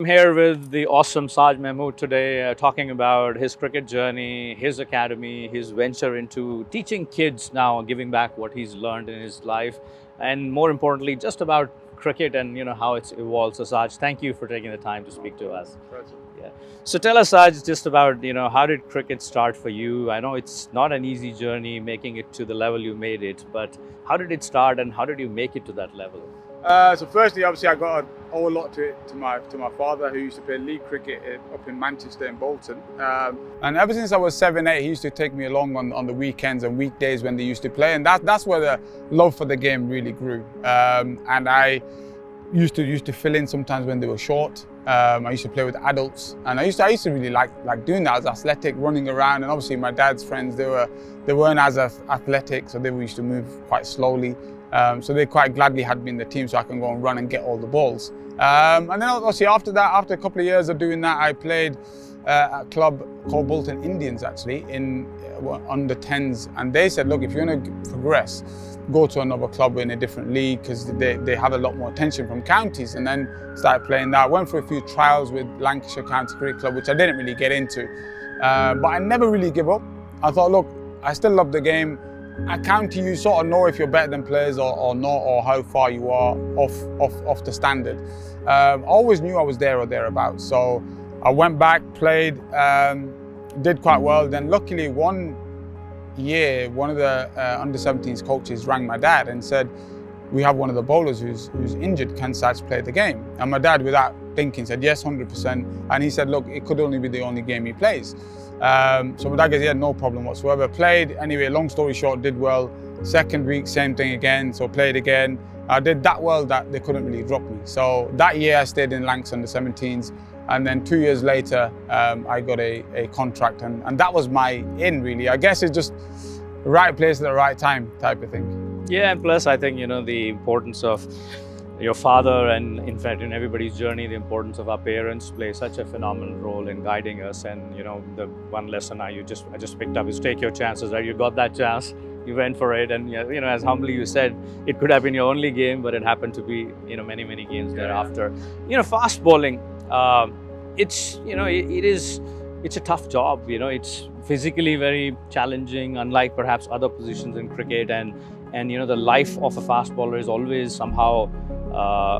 I'm here with the awesome Sajid Mahmood today, talking about his cricket journey, his academy, his venture into teaching kids now, giving back what he's learned in his life, and more importantly, just about cricket and how it's evolved. So, Saj, thank you for taking the time to speak to us. Yeah. So, tell us, Saj, just about how did cricket start for you? I know it's not an easy journey making it to the level you made it, but how did it start, and how did you make it to that level? So firstly, obviously, I got owe a lot to my father, who used to play league cricket up in Manchester and Bolton. And ever since I was 7, 8, he used to take me along on the weekends and weekdays when they used to play, and that's where the love for the game really grew. And I used to fill in sometimes when they were short. I used to play with adults, and I used to really like doing that. I was athletic, running around, and obviously my dad's friends, they weren't as athletic, so they used to move quite slowly. So they quite gladly had me in the team so I can go and run and get all the balls. And then obviously after that, after a couple of years of doing that, I played at a club called Bolton Indians actually in under 10s, and they said, look, if you want to progress, go to another club in a different league because they have a lot more attention from counties. And then started playing that. Went for a few trials with Lancashire County Cricket Club, which I didn't really get into, but I never really give up. I thought, look, I still love the game. At county, you sort of know if you're better than players or not, or how far you are off the standard. I always knew I was there or thereabouts. So I went back, played, did quite well. Then luckily one year, one of the under-17s coaches rang my dad and said, we have one of the bowlers who's injured, can Saj play the game? And my dad, without thinking, said yes, 100%. And he said, look, it could only be the only game he plays. So my dad goes, yeah, no problem whatsoever. Played, anyway, long story short, did well. Second week, same thing again, so played again. I did that well that they couldn't really drop me. So that year I stayed in Lancs under 17s, and then 2 years later, I got a contract, and that was my in, really. I guess it's just the right place at the right time type of thing. Yeah, and plus I think, the importance of your father, and in fact in everybody's journey, the importance of our parents play such a phenomenal role in guiding us. And the one lesson I just picked up is take your chances, right? You got that chance, you went for it, and as humbly you said, it could have been your only game, but it happened to be many games thereafter. Fast bowling, it's it's a tough job. It's physically very challenging, unlike perhaps other positions in cricket, and the life of a fast bowler is always somehow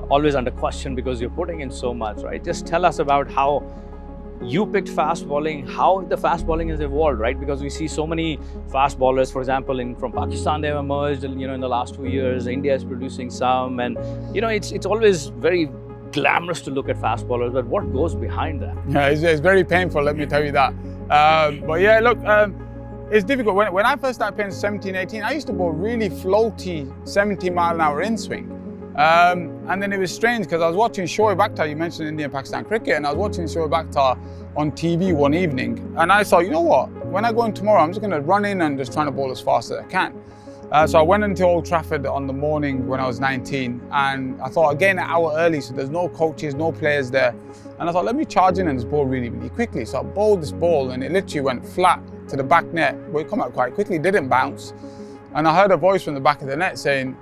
always under question because you're putting in so much, right? Just tell us about how you picked fast bowling, how the fast bowling has evolved, right? Because we see so many fast bowlers, for example, from Pakistan, they've emerged, in the last 2 years. India is producing some, and it's always very glamorous to look at fast bowlers, but what goes behind that? Yeah, it's very painful, let me tell you that. But yeah, look, it's difficult. When I first started playing 17, 18, I used to bowl really floaty 70-mile-an-hour in swing. And then it was strange because I was watching Shoaib Akhtar, you mentioned India and Pakistan cricket, and I was watching Shoaib Akhtar on TV one evening, and I thought, you know what, when I go in tomorrow, I'm just going to run in and just trying to bowl as fast as I can. So I went into Old Trafford on the morning when I was 19, and I thought, again, an hour early, so there's no coaches, no players there. And I thought, let me charge in and just bowl really quickly. So I bowled this ball, and it literally went flat to the back net, but it came out quite quickly, didn't bounce. And I heard a voice from the back of the net saying,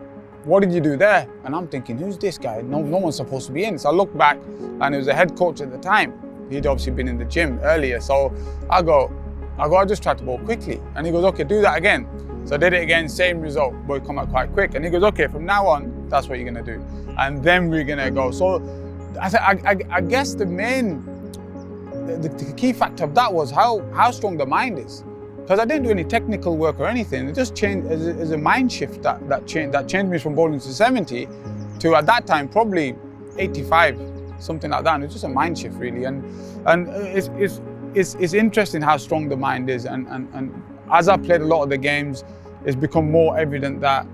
what did you do there? And I'm thinking, who's this guy? No one's supposed to be in. So I looked back, and it was the head coach at the time. He'd obviously been in the gym earlier. So I go, I just tried to bowl quickly. And he goes, okay, do that again. So I did it again, same result, but it come out quite quick. And he goes, okay, from now on, that's what you're gonna do. And then we're gonna go. So I guess the key factor of that was how strong the mind is. Because I didn't do any technical work or anything. It just changed as a mind shift that changed me from bowling to 70 to, at that time, probably 85, something like that. And it's just a mind shift, really. And it's interesting how strong the mind is. And as I played a lot of the games, it's become more evident that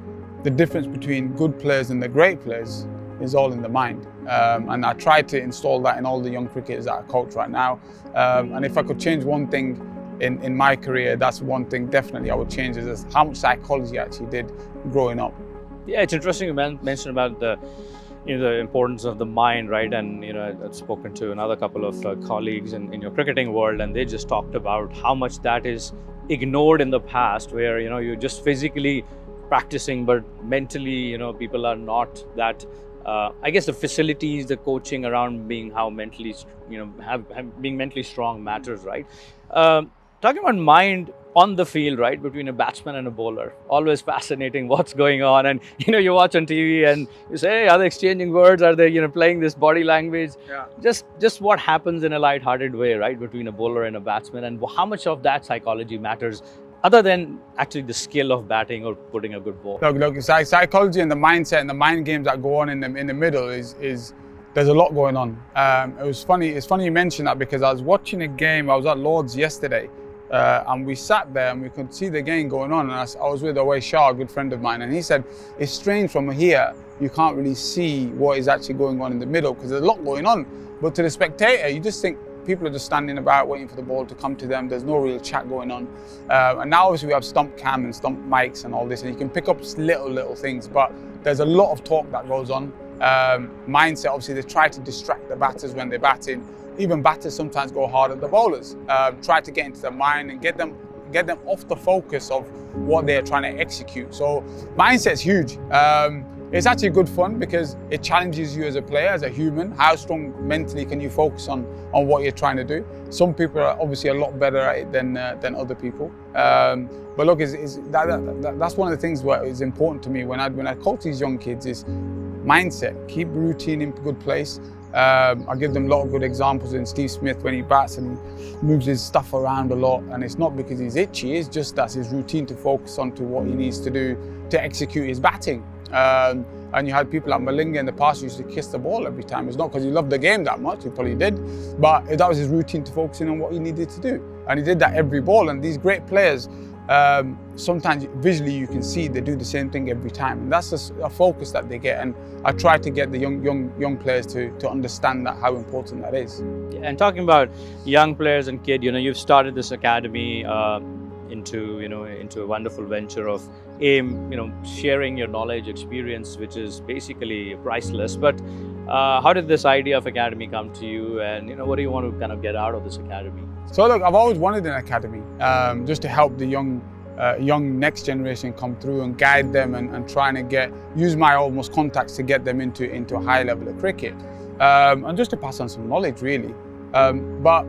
the difference between good players and the great players is all in the mind. And I try to install that in all the young cricketers that I coach right now. And if I could change one thing in my career, that's one thing definitely I would change, is how much psychology I actually did growing up. Yeah, it's interesting you mentioned about the importance of the mind, right? And I've spoken to another couple of colleagues in your cricketing world, and they just talked about how much that is ignored in the past, where you're just physically practicing, but mentally people are not that I guess the facilities, the coaching around being how mentally, being mentally strong matters, right? Talking about mind on the field, right, between a batsman and a bowler, always fascinating what's going on. And you watch on TV and you say, hey, are they exchanging words? Are they playing this body language? Yeah. Just what happens in a light-hearted way, right, between a bowler and a batsman, and how much of that psychology matters, other than actually the skill of batting or putting a good ball? Look, psychology and the mindset and the mind games that go on in the middle is there's a lot going on. It's funny you mentioned that, because I was watching a game. I was at Lord's yesterday, and we sat there and we could see the game going on. And I was with Away Shah, a good friend of mine, and he said it's strange from here you can't really see what is actually going on in the middle, because there's a lot going on. But to the spectator, you just think people are just standing about waiting for the ball to come to them. There's no real chat going on. And now obviously we have stump cam and stump mics and all this, and you can pick up little things, but there's a lot of talk that goes on. Mindset, obviously they try to distract the batters when they're batting. Even batters sometimes go hard at the bowlers. Try to get into their mind and get them off the focus of what they're trying to execute. So mindset's huge. It's actually good fun because it challenges you as a player, as a human. How strong mentally can you focus on what you're trying to do? Some people are obviously a lot better at it than other people. But look, that's one of the things that is important to me when I coach these young kids is mindset. Keep routine in good place. I give them a lot of good examples in Steve Smith when he bats and moves his stuff around a lot, and it's not because he's itchy, it's just that's his routine to focus on to what he needs to do to execute his batting. And you had people like Malinga in the past who used to kiss the ball every time. It's not because he loved the game that much, he probably did, but that was his routine to focus in on what he needed to do. And he did that every ball, and these great players, sometimes visually you can see they do the same thing every time, and that's a focus that they get. And I try to get the young players to understand that, how important that is. And talking about young players and kids, you've started this academy into a wonderful venture of sharing your knowledge, experience, which is basically priceless. But how did this idea of academy come to you, and what do you want to kind of get out of this academy? So look, I've always wanted an academy, just to help the young next generation come through and guide them and trying to use my almost contacts to get them into a high level of cricket, and just to pass on some knowledge really. But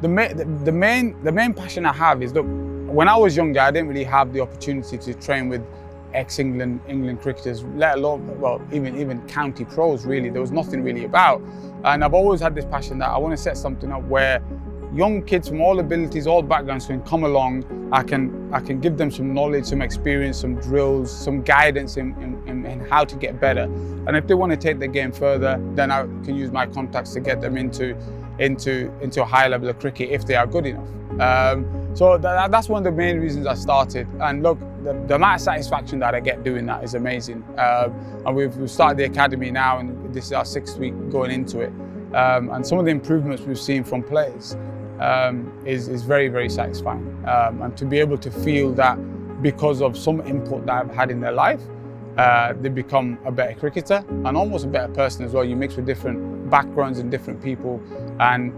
the main passion I have is, look, when I was younger, I didn't really have the opportunity to train with England cricketers, let alone, even county pros really. There was nothing really about. And I've always had this passion that I want to set something up where young kids from all abilities, all backgrounds can come along. I can give them some knowledge, some experience, some drills, some guidance in how to get better. And if they want to take the game further, then I can use my contacts to get them into a high level of cricket if they are good enough. So that's one of the main reasons I started. And look, the amount of satisfaction that I get doing that is amazing. And we've started the academy now, and this is our 6th week going into it. And some of the improvements we've seen from players is very, very satisfying. And to be able to feel that because of some input that I've had in their life, they become a better cricketer and almost a better person as well. You mix with different backgrounds and different people, and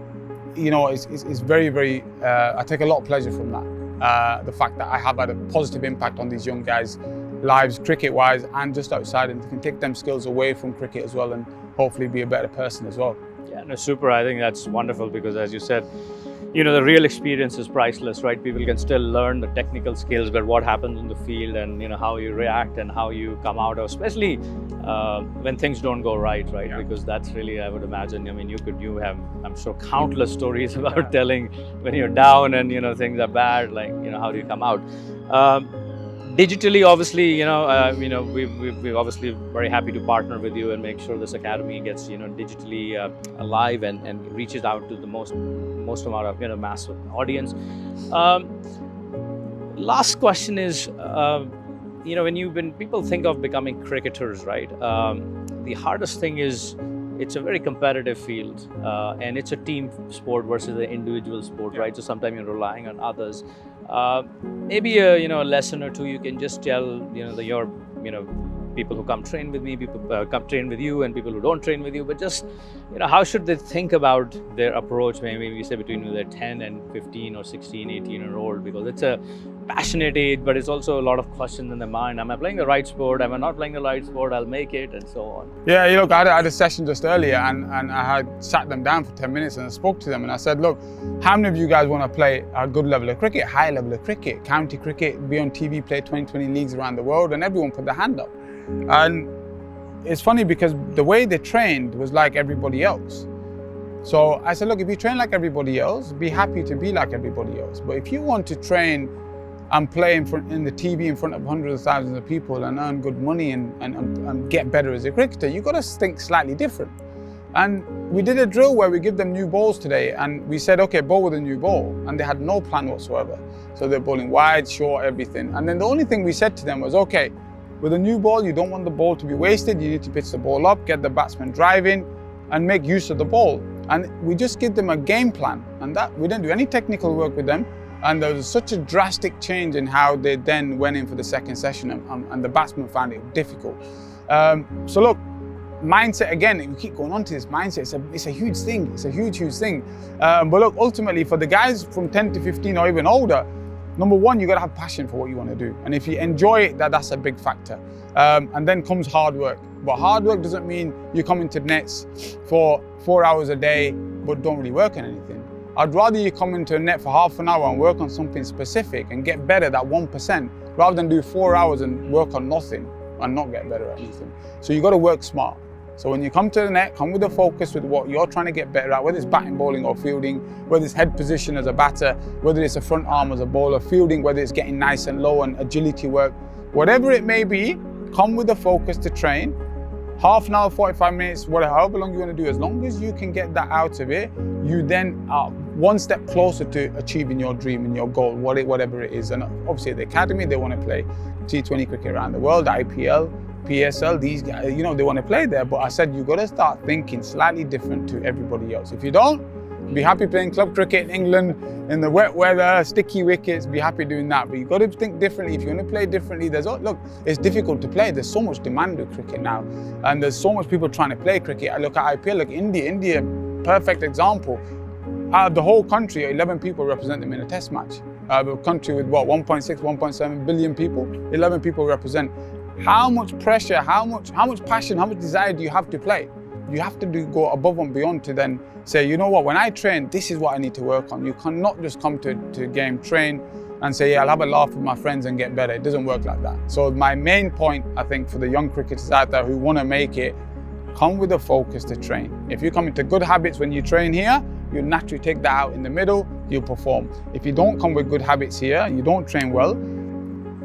it's very, very, I take a lot of pleasure from that. The fact that I have had a positive impact on these young guys' lives, cricket-wise, and just outside, and can take them skills away from cricket as well, and hopefully be a better person as well. Yeah, no, super. I think that's wonderful because, as you said, the real experience is priceless, right? People can still learn the technical skills, but what happens in the field and, how you react and how you come out of, especially when things don't go right? Yeah. Because that's really, I would imagine, you have, I'm sure, countless stories about telling when you're down and, things are bad, like, how do you come out? Digitally, obviously, we're obviously very happy to partner with you and make sure this academy gets, digitally alive and reaches out to the most amount of, massive audience. Last question is, when people think of becoming cricketers, right? The hardest thing is it's a very competitive field, and it's a team sport versus an individual sport, right? So sometimes you're relying on others. Maybe a lesson or two you can just tell your people who come train with me, people come train with you, and people who don't train with you. But just, how should they think about their approach? Maybe we say between they're 10 and 15 or 16, 18-year-old, because it's a passionate age, but it's also a lot of questions in their mind. Am I playing the right sport? Am I not playing the right sport? I'll make it, and so on. Yeah, look, I had a session just earlier, and I had sat them down for 10 minutes and I spoke to them, and I said, look, how many of you guys want to play a good level of cricket, high level of cricket, county cricket, be on TV, play 20 leagues around the world? And everyone put their hand up. And it's funny because the way they trained was like everybody else. So I said, look, if you train like everybody else, be happy to be like everybody else. But if you want to train and play in the TV in front of hundreds of thousands of people and earn good money and get better as a cricketer, you've got to think slightly different. And we did a drill where we give them new balls today, and we said, okay, bowl with a new ball. And they had no plan whatsoever. So they're bowling wide, short, everything. And then the only thing we said to them was, okay, with a new ball, you don't want the ball to be wasted. You need to pitch the ball up, get the batsman driving, and make use of the ball. And we just give them a game plan. And that we didn't do any technical work with them. And there was such a drastic change in how they then went in for the second session, and the batsman found it difficult. So look, mindset again, we keep going on to this mindset, it's a huge thing, it's a huge thing. But look, ultimately for the guys from 10 to 15 or even older, number one, you got to have passion for what you want to do. And if you enjoy it, that's a big factor. And then comes hard work. But hard work doesn't mean you come into nets for 4 hours a day, but don't really work on anything. I'd rather you come into a net for half an hour and work on something specific and get better, that 1%, rather than do 4 hours and work on nothing and not get better at anything. So you got to work smart. So when you come to the net, come with a focus with what you're trying to get better at, whether it's batting, bowling or fielding, whether it's head position as a batter, whether it's a front arm as a bowler, fielding, whether it's getting nice and low and agility work, whatever it may be, come with a focus to train. Half an hour, 45 minutes, however long you want to do, as long as you can get that out of it, you then are one step closer to achieving your dream and your goal, whatever it is. And obviously at the academy, they want to play T20 cricket around the world, IPL, PSL, these guys, they want to play there. But I said, you've got to start thinking slightly different to everybody else. If you don't, be happy playing club cricket in England in the wet weather, sticky wickets, be happy doing that. But you've got to think differently. If you want to play differently, look, it's difficult to play. There's so much demand with cricket now. And there's so much people trying to play cricket. I look at IPL, look, India, perfect example. Out of the whole country, 11 people represent them in a test match. A country with 1.6, 1.7 billion people, 11 people represent. How much pressure, how much passion, how much desire do you have to play? You have to go above and beyond to then say, you know what, when I train, this is what I need to work on. You cannot just come to game, train, and say, yeah, I'll have a laugh with my friends and get better. It doesn't work like that. So my main point, I think, for the young cricketers out there who want to make it, come with a focus to train. If you come into good habits when you train here, you'll naturally take that out in the middle, you'll perform. If you don't come with good habits here, you don't train well,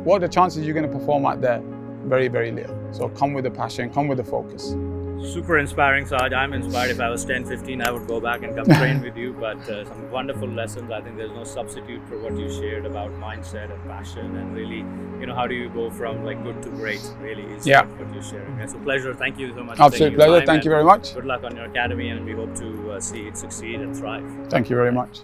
what are the chances you're going to perform out there? Very, very little. So come with the passion, come with the focus. Super inspiring, Saj. I'm inspired. If I was 10, 15, I would go back and come train with you. But some wonderful lessons. I think there's no substitute for what you shared about mindset and passion, and really, how do you go from good to great, really is what you're sharing. It's a pleasure. Thank you so much. Absolute pleasure. Thank you very much. Good luck on your academy, and we hope to see it succeed and thrive. Thank you very much.